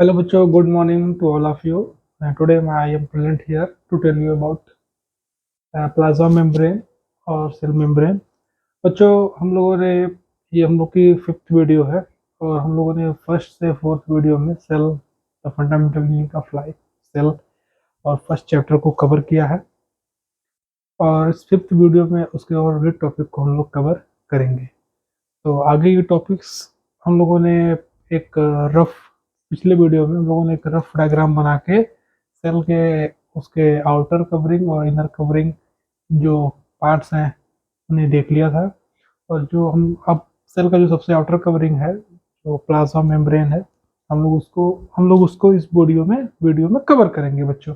Hello, Bachcho. Good morning to all of you. Today I am present here to tell you about plasma membrane और cell membrane. बच्चों, हम लोगों ने ये हम लोग की फिफ्थ वीडियो है और हम लोगों ने फर्स्ट से फोर्थ वीडियो में cell the fundamental unit of life cell और फर्स्ट चैप्टर को कवर किया है और इस फिफ्थ वीडियो में उसके और भी टॉपिक को हम लोग कवर करेंगे। तो आगे के टॉपिक्स हम लोगों ने एक रफ पिछले वीडियो में हम लोगों ने एक रफ डायग्राम बना के सेल के उसके आउटर कवरिंग और इनर कवरिंग जो पार्ट्स हैं उन्हें देख लिया था। और जो हम अब सेल का जो सबसे आउटर कवरिंग है जो प्लाज्मा मेम्ब्रेन है हम लोग उसको इस वीडियो में कवर करेंगे बच्चों।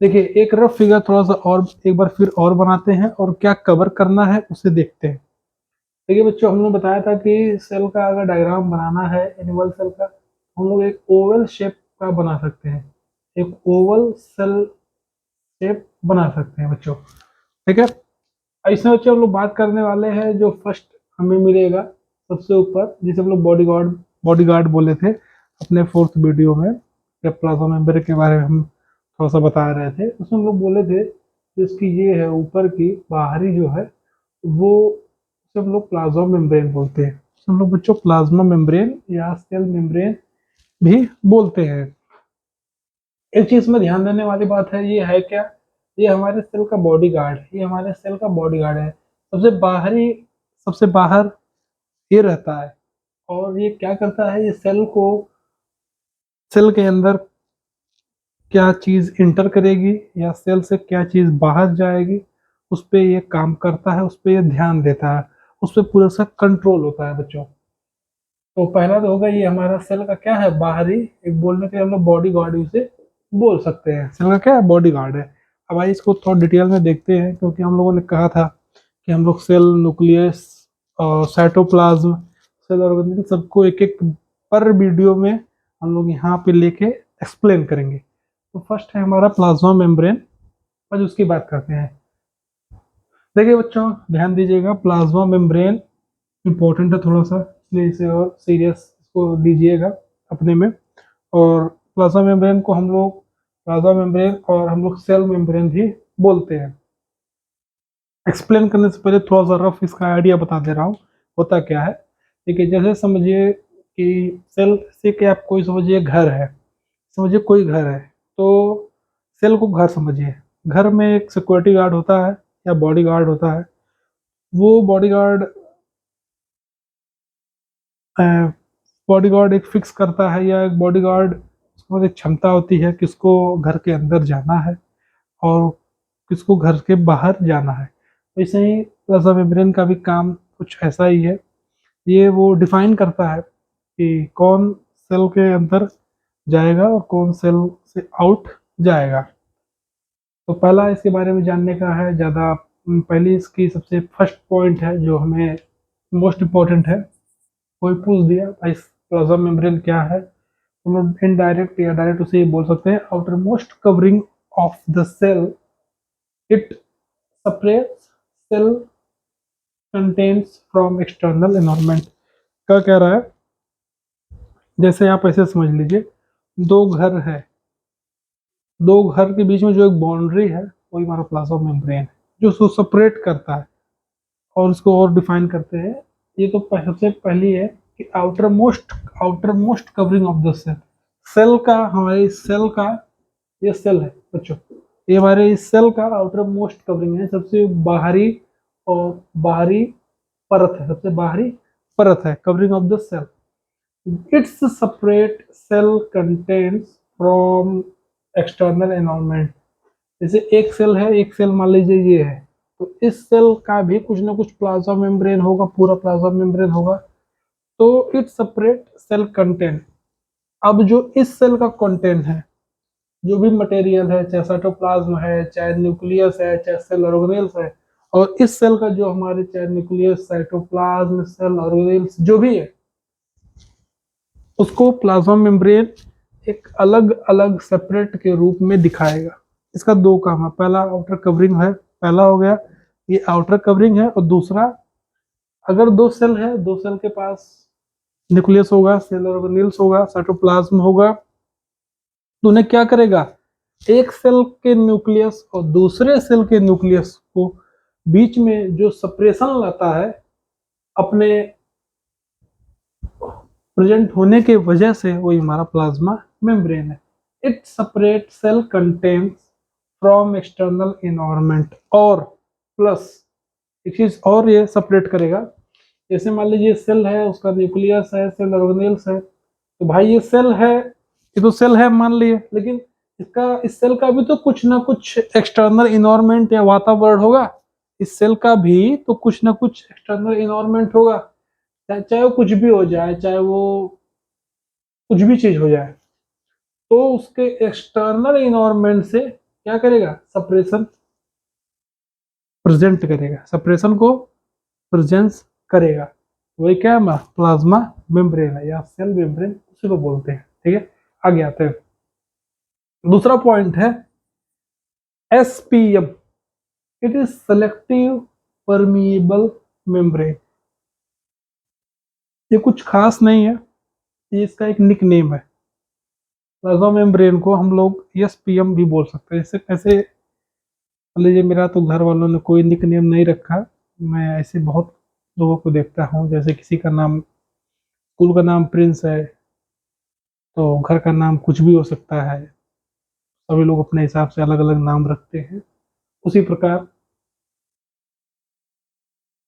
देखिए, एक रफ फिगर थोड़ा सा और एक बार फिर और बनाते हैं और क्या कवर करना है उसे देखते हैं। देखिए बच्चों, हमने बताया था कि सेल का अगर डायग्राम बनाना है एनिमल सेल का, हम लोग एक ओवल शेप का बना सकते हैं। एक ओवल सेल शेप बना सकते हैं बच्चों। ठीक है, ऐसे बच्चों हम लोग बात करने वाले हैं जो फर्स्ट हमें मिलेगा सबसे ऊपर, जिसे हम लोग बॉडी गार्ड बोले थे अपने फोर्थ वीडियो में, जब प्लाज्मा मेम्ब्रेन के बारे में हम थोड़ा सा बता रहे थे। उसमें हम लोग बोले थे जो इसकी ये है ऊपर की बाहरी जो है वो उसे हम लोग प्लाज्मा मेम्ब्रेन बोलते हैं। उसे हम लोग बच्चों प्लाज्मा मेम्ब्रेन या सेल मेम्ब्रेन भी बोलते हैं। एक चीज में ध्यान देने वाली बात है, ये है क्या, ये हमारे सेल का बॉडी गार्ड है। ये हमारे सेल का बॉडी गार्ड है, सबसे बाहरी, सबसे बाहर ये रहता है। और ये क्या करता है, ये सेल को, सेल के अंदर क्या चीज इंटर करेगी या सेल से क्या चीज बाहर जाएगी उस पे ये काम करता है, उस पे ये ध्यान देता है, उस पे पूरा सा कंट्रोल होता है बच्चों। तो पहला तो होगा ये हमारा सेल का क्या है, बाहरी, एक बोलने के लिए हम लोग बॉडी गार्ड उसे बोल सकते हैं। सेल का क्या है, बॉडी गार्ड है। अब आइए इसको थोड़ा डिटेल में देखते हैं, क्योंकि हम लोगों ने कहा था कि हम लोग सेल, न्यूक्लियस और साइटोप्लाज्म, सेल ऑर्गेनेल सबको एक एक पर वीडियो में हम लोग यहाँ पे लेके एक्सप्लेन करेंगे। तो फर्स्ट है हमारा प्लाज्मा मेम्ब्रेन, आज उसकी बात करते हैं। देखिए बच्चों, ध्यान दीजिएगा, प्लाज्मा मेम्ब्रेन इम्पोर्टेंट है थोड़ा सा, इसलिए इसे और सीरियस इसको लीजिएगा अपने में। और प्लाज्मा मेम्ब्रेन को हम लोग प्लाज्मा मेम्ब्रेन और हम लोग सेल मेम्ब्रेन भी बोलते हैं। एक्सप्लेन करने से पहले थोड़ा सा रफ इसका आइडिया बता दे रहा हूँ होता क्या है। ठीक है, जैसे समझिए कि सेल से कि आप कोई समझिए घर है, समझिए कोई घर है, तो सेल को घर समझिए। घर में एक सिक्योरिटी गार्ड होता है या बॉडी गार्ड होता है। वो बॉडी गार्ड एक फिक्स करता है, या एक बॉडी गार्ड उसके पास एक क्षमता होती है किसको घर के अंदर जाना है और किसको घर के बाहर जाना है। वैसे ही प्लाज्मा मेम्ब्रेन का भी काम कुछ ऐसा ही है। ये वो डिफाइन करता है कि कौन सेल के अंदर जाएगा और कौन सेल से आउट जाएगा। तो पहला इसके बारे में जानने का है ज़्यादा, पहली इसकी सबसे फर्स्ट पॉइंट है जो हमें मोस्ट इम्पोर्टेंट है। कोई पूछ दिया भाई प्लाज्मा मेम्ब्रेन क्या है, हम लोग इनडायरेक्ट या डायरेक्ट उसे ये बोल सकते हैं, outermost covering of the cell, it separates cell contains from external environment। क्या कह रहा है, जैसे आप ऐसे समझ लीजिए, दो घर है, दो घर के बीच में जो एक बाउंड्री है वही हमारा प्लाज्मा मेम्ब्रेन है, जो उसको सेपरेट करता है। और उसको और डिफाइन करते हैं, ये तो सबसे पहली है कि outermost covering of the cell. Cell का, हमारे सेल का, ये सेल है बच्चों, ये हमारे इस सेल का आउटर मोस्ट कवरिंग है, सबसे बाहरी और बाहरी परत है, सबसे बाहरी परत है, covering of the cell. It's separate cell contents from external environment. जैसे एक सेल है, एक सेल मान लीजिए ये है, तो इस सेल का भी कुछ ना कुछ प्लाज्मा मेम्ब्रेन होगा, पूरा प्लाज्मा मेम्ब्रेन होगा। तो इट सेपरेट सेल कंटेंट। अब जो इस सेल का कंटेंट है, जो भी मटेरियल है, चाहे साइटोप्लाज्म है, चाहे न्यूक्लियस है, चाहे सेल ऑर्गेनेल्स है, और इस सेल का जो हमारे, चाहे न्यूक्लियस, साइटोप्लाज्म, सेल ऑर्गेनेल्स जो भी है, उसको प्लाज्मा मेम्ब्रेन एक अलग अलग सेपरेट के रूप में दिखाएगा। इसका दो काम है, पहला आउटर कवरिंग है, पहला हो गया ये आउटर कवरिंग है, और दूसरा, अगर दो सेल है, दो सेल के पास न्यूक्लियस होगा, सेल ऑर्गेनेल्स होगा, साइटोप्लाज्म होगा, तो उन्हें क्या करेगा, एक सेल के न्यूक्लियस और दूसरे सेल के न्यूक्लियस को बीच में जो सेपरेशन लाता है अपने प्रेजेंट होने के वजह से, वही हमारा प्लाज्मा मेम्ब्रेन है। It separate cell contents from external environment, और प्लस एक चीज और ये सेपरेट करेगा। जैसे मान लीजिए सेल है, उसका न्यूक्लियस है, सेल ऑर्गेनेल्स है, तो भाई ये सेल है, ये तो सेल है मान लिए, लेकिन इसका, इस सेल का भी तो कुछ ना कुछ एक्सटर्नल इन्वायरमेंट या वातावरण होगा। इस सेल का भी तो कुछ ना कुछ एक्सटर्नल इन्वायरमेंट होगा, चाहे वो कुछ भी हो जाए, चाहे वो कुछ भी चीज हो जाए, तो उसके एक्सटर्नल इन्वायरमेंट से क्या करेगा, सेपरेशन प्रेजेंट करेगा, सेपरेशन को प्रेजेंस करेगा। वही क्या है, प्लाज्मा मेम्ब्रेन है या सेल मेम्ब्रेन उसी को बोलते हैं। ठीक है, आगे आते हैं। दूसरा पॉइंट है SPM, it is selective permeable membrane. ये कुछ खास नहीं है, ये इसका एक निक नेम है। प्लाज्मा मेम्ब्रेन को हम लोग एसपीएम भी बोल सकते हैं। ऐसे ऐसे मान लीजिए मेरा तो घर वालों ने कोई निक नेम नहीं रखा, मैं ऐसे बहुत लोगों को देखता हूँ, जैसे किसी का नाम, स्कूल का नाम प्रिंस है, तो घर का नाम कुछ भी हो सकता है। सभी लोग अपने हिसाब से अलग अलग नाम रखते हैं। उसी प्रकार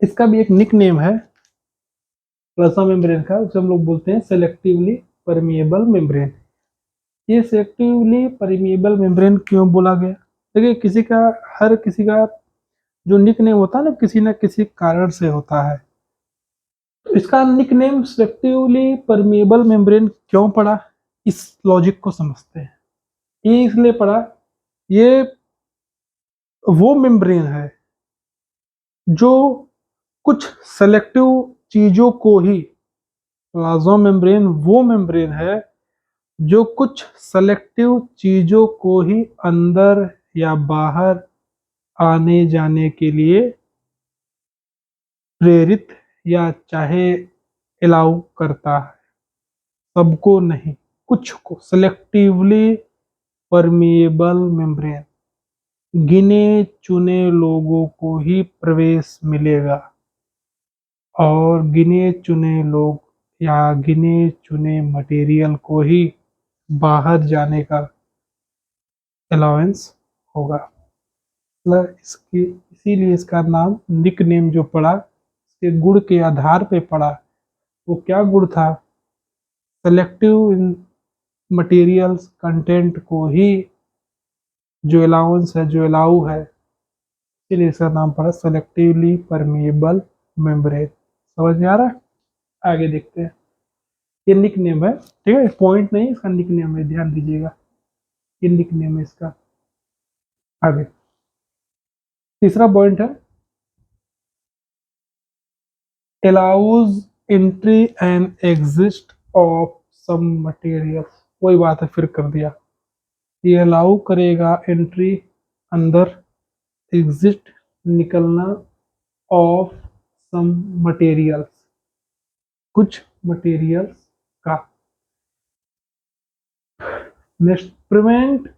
इसका भी एक निक नेम है प्लाज्मा मेम्ब्रेन का, उसे हम लोग बोलते हैं सेलेक्टिवली परमिएबल मेम्ब्रेन। ये सेलेक्टिवली परमिएबल मेम्ब्रेन क्यों बोला गया? देखिए किसी का, हर किसी का जो निक नेम होता है ना किसी कारण से होता है। तो इसका nickname selectively permeable membrane क्यों पड़ा, इस लॉजिक को समझते हैं। ये इसलिए पड़ा, ये वो मेम्ब्रेन है जो कुछ सेलेक्टिव चीजों को ही, प्लाज्मा मेम्ब्रेन वो मेम्ब्रेन है जो कुछ सेलेक्टिव चीजों को ही अंदर या बाहर आने जाने के लिए प्रेरित या चाहे अलाउ करता है, सबको नहीं, कुछ को। सेलेक्टिवली परमिएबल मेम्ब्रेन गिने चुने लोगों को ही प्रवेश मिलेगा, और गिने चुने लोग या गिने चुने मटेरियल को ही बाहर जाने का अलाउंस होगा। मतलब इसकी, इसीलिए इसका नाम, निक नेम जो पड़ा, इसके गुण के आधार पे पड़ा। वो क्या गुण था, सेलेक्टिव इन मटेरियल्स कंटेंट को ही जो अलाउंस है, जो अलाउ है, इसलिए इसका नाम पड़ा सेलेक्टिवली परमिएबल मेम्ब्रेन। समझ में आ रहा है? आगे देखते हैं। ये निक नेम है, ठीक है, पॉइंट नहीं, इसका निक नेम है, ध्यान दीजिएगा, ये निक नेम है इसका। आगे तीसरा पॉइंट है allows entry and exit of some materials। वही बात है, फिर कर दिया। ये अलाउ करेगा एंट्री अंदर, एग्जिट निकलना, ऑफ सम मटेरियल्स कुछ मटेरियल्स का। Next, prevent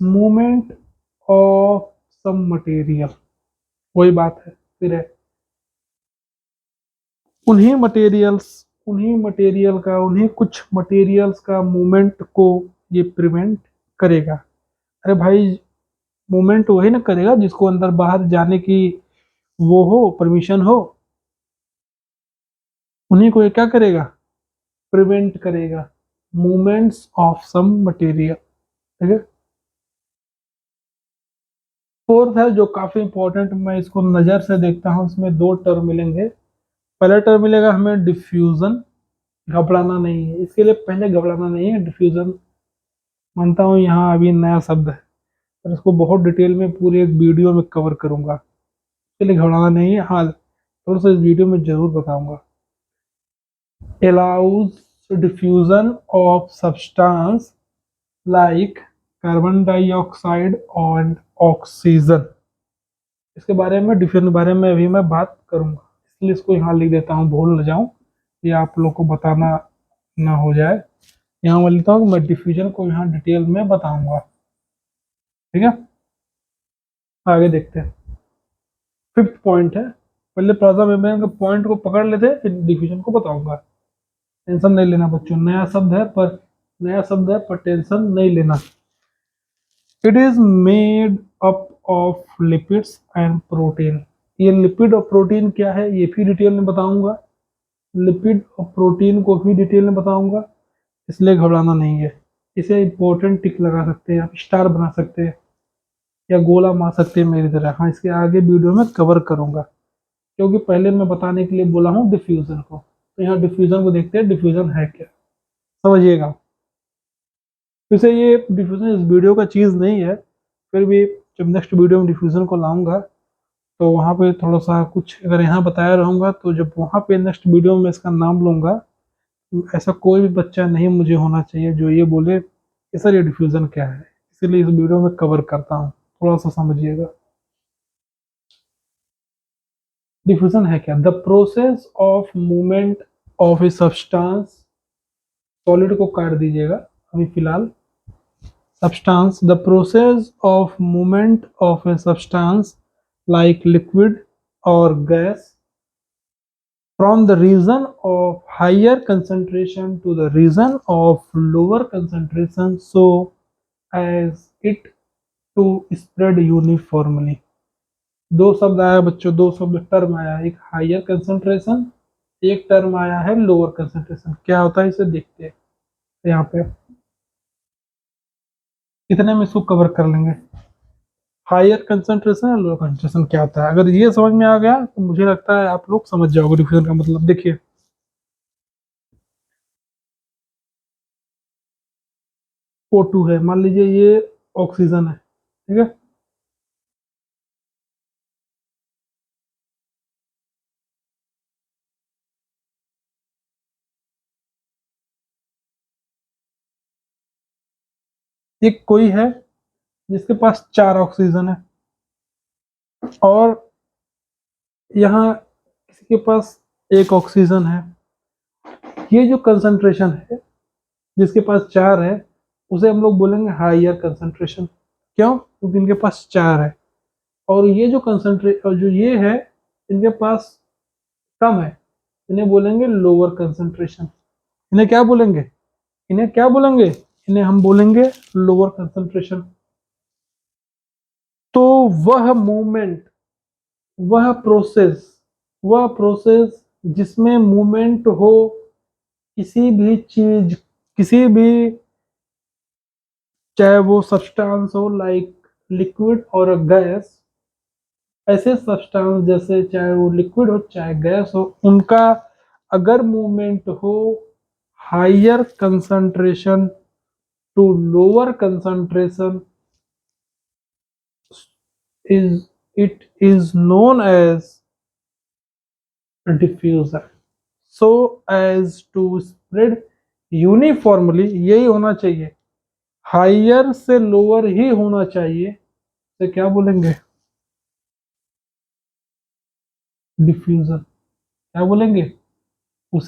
movement of some material. वही बात है, फिर है उन्हीं मटेरियल का, उन्हीं कुछ मटेरियल्स का मूवमेंट को ये प्रिवेंट करेगा। अरे भाई, मूवमेंट वही ना करेगा जिसको अंदर बाहर जाने की वो हो, परमिशन हो, उन्हीं को ये क्या करेगा, प्रिवेंट करेगा, मूवमेंट्स ऑफ सम मटेरियल। ठीक है, फोर्थ है जो काफी इंपॉर्टेंट, मैं इसको नजर से देखता हूँ, इसमें दो टर्म मिलेंगे। पहला टर्म मिलेगा हमें डिफ्यूजन, घबराना नहीं है, इसके लिए पहले घबराना नहीं है। डिफ्यूजन मानता हूँ यहाँ अभी नया शब्द है, पर इसको बहुत डिटेल में पूरे एक वीडियो में कवर करूंगा, इसके लिए घबराना नहीं है। हाँ, थोड़ा सा इस वीडियो में जरूर बताऊंगा। allows diffusion of substance like carbon dioxide और ऑक्सीजन। इसके बारे में, डिफ्यूजन के बारे में अभी मैं बात करूंगा, इसलिए इसको यहाँ लिख देता हूँ, भूल न जाऊं, ये आप लोग को बताना ना हो जाए। यहाँ मैं लिखता हूँ मैं डिफ्यूजन को यहाँ डिटेल में बताऊंगा। ठीक है, आगे देखते हैं। फिफ्थ पॉइंट है, पहले प्लाज्मा मेम्ब्रेन के पॉइंट को पकड़ लेते हैं, फिर डिफ्यूजन को बताऊंगा। टेंशन नहीं लेना बच्चों, नया शब्द है पर टेंशन नहीं लेना। It is made up of lipids and protein. ये लिपिड और प्रोटीन क्या है ये भी डिटेल में बताऊंगा, लिपिड और प्रोटीन को भी डिटेल में बताऊंगा, इसलिए घबराना नहीं है। इसे इंपॉर्टेंट टिक लगा सकते हैं, आप स्टार बना सकते हैं या गोला मार सकते हैं मेरी तरह। हाँ, इसके आगे वीडियो में कवर करूंगा, क्योंकि पहले मैं बताने के लिए बोला हूँ डिफ्यूजन को। तो यहाँ डिफ्यूजन को देखते हैं, डिफ्यूजन है क्या, समझिएगा। वैसे ये डिफ्यूजन इस वीडियो का चीज़ नहीं है, फिर भी जब नेक्स्ट वीडियो में डिफ्यूजन को लाऊंगा तो वहाँ पे थोड़ा सा कुछ अगर यहाँ बताया रहूँगा, तो जब वहाँ पे नेक्स्ट वीडियो में इसका नाम लूँगा, ऐसा कोई भी बच्चा नहीं मुझे होना चाहिए जो ये बोले कि सर ये डिफ्यूजन क्या है। इसीलिए इस वीडियो में कवर करता हूँ, थोड़ा सा समझिएगा। डिफ्यूजन है क्या? The process of movement of a substance, solid को काट दीजिएगा अभी फिलहाल। Substance, the process of movement of a substance like liquid or gas from the region of higher concentration to the region of lower concentration so as it to spread uniformly। दो शब्द आया बच्चों, दो शब्द टर्म आया, एक higher concentration, एक term आया है लोअर कंसंट्रेशन। क्या होता है इसे देखते हैं यहाँ पे, इतने में इसको कवर कर लेंगे। हायर कंसंट्रेशन और लोअर कंसंट्रेशन क्या होता है, अगर ये समझ में आ गया तो मुझे लगता है आप लोग समझ जाओगे डिफ्यूजन का मतलब। देखिए O2 है, मान लीजिए ये ऑक्सीजन है, ठीक है। एक कोई है जिसके पास 4 ऑक्सीजन है, और यहाँ किसी के पास 1 ऑक्सीजन है। ये जो कंसंट्रेशन है जिसके पास 4 है, उसे हम लोग बोलेंगे हायर कंसंट्रेशन। क्यों? क्योंकि इनके पास 4 है। और ये जो जो ये है, इनके पास कम है, इन्हें बोलेंगे लोअर कंसंट्रेशन। इन्हें क्या बोलेंगे? इन्हें क्या बोलेंगे? इन्हें हम बोलेंगे लोअर कंसंट्रेशन। तो वह मूवमेंट, वह प्रोसेस जिसमें मूवमेंट हो किसी भी चीज, किसी भी, चाहे वो सब्सटेंस हो लाइक लिक्विड और गैस, ऐसे सब्सटेंस जैसे चाहे वो लिक्विड हो चाहे गैस हो, उनका अगर मूवमेंट हो higher concentration to lower concentration, is it is known as diffuser so as to spread uniformly। यही होना चाहिए, हायर से लोअर ही होना चाहिए, तो क्या बोलेंगे? डिफ्यूजर। क्या बोलेंगे?